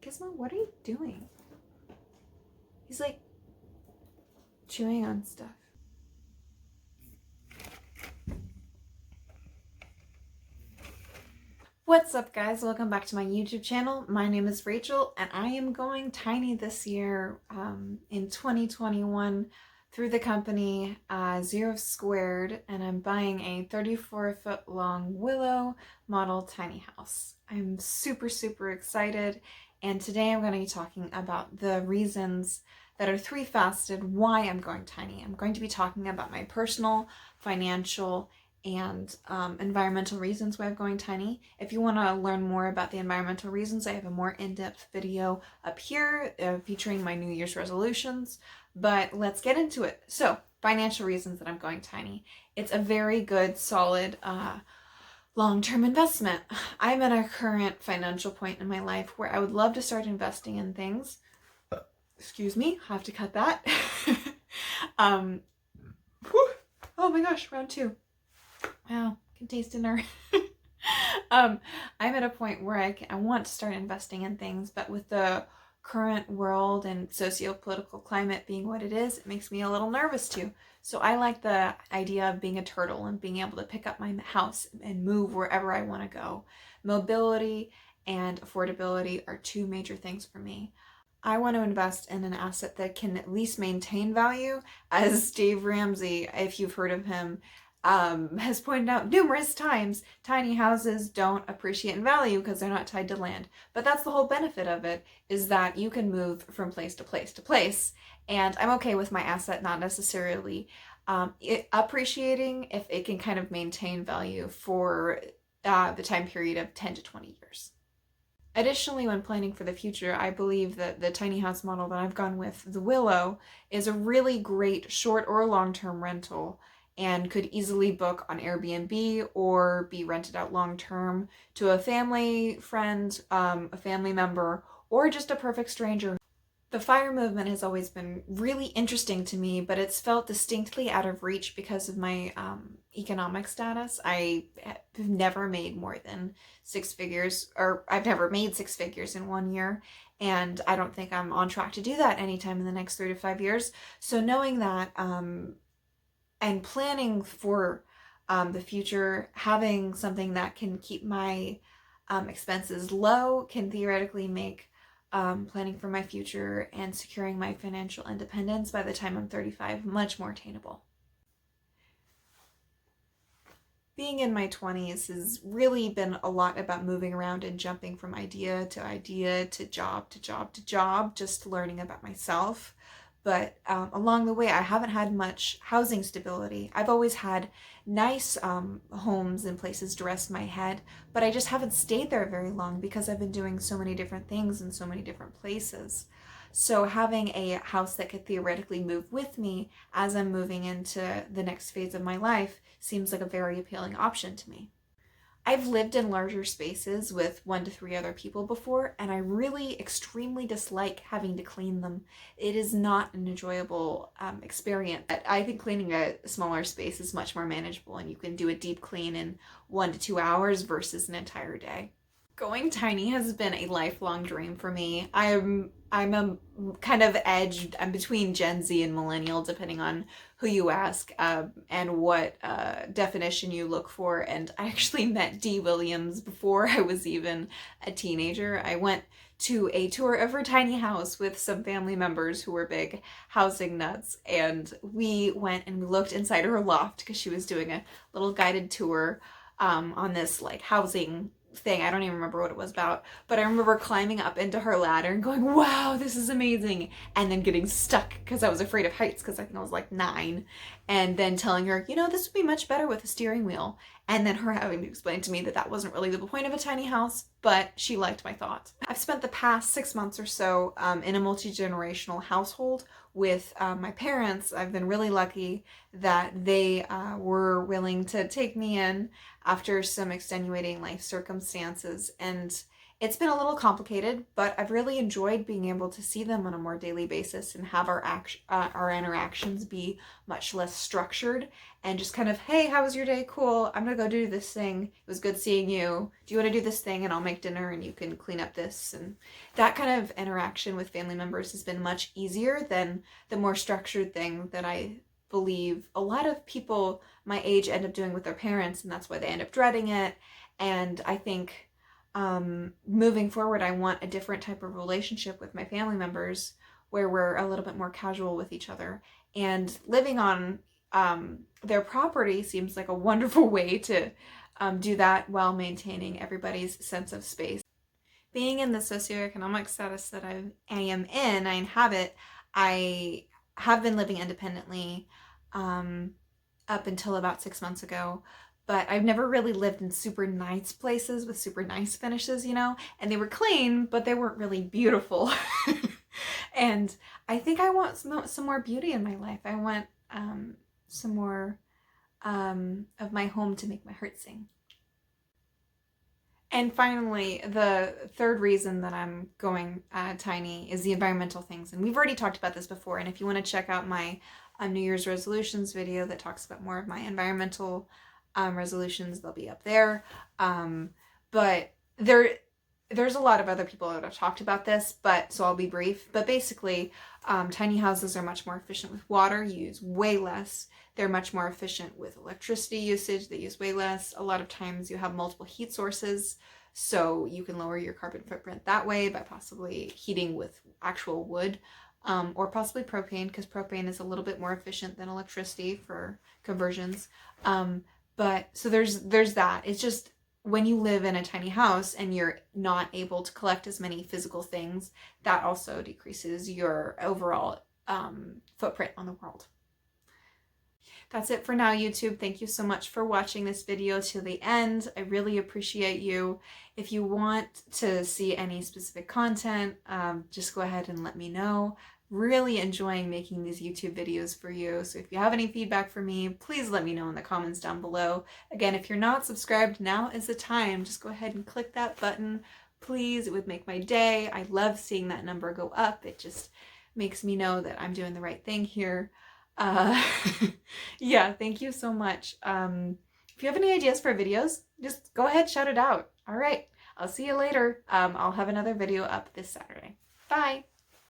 Gizmo, what are you doing? He's like chewing on stuff. What's up, guys? Welcome back to my YouTube channel. My name is Rachel and I am going tiny this year in 2021 through the company Zero Squared, and I'm buying a 34-foot long Willow model tiny house. I'm super excited, and today I'm going to be talking about the reasons that are three-faceted why I'm going tiny. I'm going to be talking about my personal, financial, and environmental reasons why I'm going tiny. If you want to learn more about the environmental reasons, I have a more in-depth video up here featuring my New Year's resolutions, but let's get into it. So, financial reasons that I'm going tiny. It's a very good, solid, long-term investment. I'm at a current financial point in my life where I would love to start investing in things. Excuse me, I have to cut that. Oh my gosh, round two. Wow, can taste dinner. I'm at a point where I want to start investing in things, but with the current world and socio-political climate being what it is, it makes me a little nervous too. So I like the idea of being a turtle and being able to pick up my house and move wherever I want to go. Mobility and affordability are two major things for me. I want to invest in an asset that can at least maintain value, as Dave Ramsey, if you've heard of him, has pointed out numerous times. Tiny houses don't appreciate in value because they're not tied to land. But that's the whole benefit of it, is that you can move from place to place to place. And I'm okay with my asset not necessarily appreciating if it can kind of maintain value for the time period of 10 to 20 years. Additionally, when planning for the future, I believe that the tiny house model that I've gone with, the Willow, is a really great short or long-term rental and could easily book on Airbnb or be rented out long-term to a family friend, a family member, or just a perfect stranger. The FIRE movement has always been really interesting to me, but it's felt distinctly out of reach because of my economic status. I have never made more than six figures, or I've never made six figures in 1 year, and I don't think I'm on track to do that anytime in the next 3 to 5 years. So knowing that and planning for the future, having something that can keep my expenses low can theoretically make planning for my future and securing my financial independence by the time I'm 35 much more attainable. Being in my 20s has really been a lot about moving around and jumping from idea to job to job to job, just learning about myself. But along the way, I haven't had much housing stability. I've always had nice homes and places to rest my head, but I just haven't stayed there very long because I've been doing so many different things in so many different places. So having a house that could theoretically move with me as I'm moving into the next phase of my life seems like a very appealing option to me. I've lived in larger spaces with 1 to 3 other people before, and I really extremely dislike having to clean them. It is not an enjoyable experience. I think cleaning a smaller space is much more manageable, and you can do a deep clean in 1 to 2 hours versus an entire day. Going tiny has been a lifelong dream for me. I'm a kind of edge. I'm between Gen Z and millennial, depending on who you ask and what definition you look for. And I actually met Dee Williams before I was even a teenager. I went to a tour of her tiny house with some family members who were big housing nuts, and we went and we looked inside her loft because she was doing a little guided tour on this like housing thing. I don't even remember what it was about, but I remember climbing up into her ladder and going, wow, this is amazing, and then getting stuck because I was afraid of heights because I think I was like 9, and then telling her, you know, this would be much better with a steering wheel, and then her having to explain to me that that wasn't really the point of a tiny house, but she liked my thought. I've spent the past 6 months or so in a multi-generational household with my parents. I've been really lucky that they were willing to take me in after some extenuating life circumstances, and It's been a little complicated, but I've really enjoyed being able to see them on a more daily basis and have our interactions be much less structured and just kind of, hey, how was your day? Cool. I'm gonna go do this thing. It was good seeing you. Do you want to do this thing? And I'll make dinner and you can clean up this. And that kind of interaction with family members has been much easier than the more structured thing that I believe a lot of people my age end up doing with their parents, and that's why they end up dreading it. And I think moving forward, I want a different type of relationship with my family members where we're a little bit more casual with each other. And living on their property seems like a wonderful way to do that while maintaining everybody's sense of space. Being in the socioeconomic status that I am in, I inhabit, I have been living independently up until about 6 months ago. But I've never really lived in super nice places with super nice finishes, you know? And they were clean, but they weren't really beautiful. And I think I want some more beauty in my life. I want some more of my home to make my heart sing. And finally, the third reason that I'm going tiny is the environmental things. And we've already talked about this before. And if you want to check out my New Year's resolutions video that talks about more of my environmental resolutions, they'll be up there. But there's a lot of other people that have talked about this, but so I'll be brief. But basically, tiny houses are much more efficient with water. You use way less. They're much more efficient with electricity usage. They use way less. A lot of times you have multiple heat sources, so you can lower your carbon footprint that way by possibly heating with actual wood. Or possibly propane, because propane is a little bit more efficient than electricity for conversions. But so there's that. It's just when you live in a tiny house and you're not able to collect as many physical things, that also decreases your overall footprint on the world. That's it for now, YouTube. Thank you so much for watching this video to the end. I really appreciate you. If you want to see any specific content, just go ahead and let me know. Really enjoying making these YouTube videos for you. So if you have any feedback for me, please let me know in the comments down below. Again, if you're not subscribed, now is the time. Just go ahead and click that button. Please, it would make my day. I love seeing that number go up. It just makes me know that I'm doing the right thing here. Yeah, thank you so much. If you have any ideas for videos, just go ahead, shout it out. All right, I'll see you later. I'll have another video up this Saturday. Bye.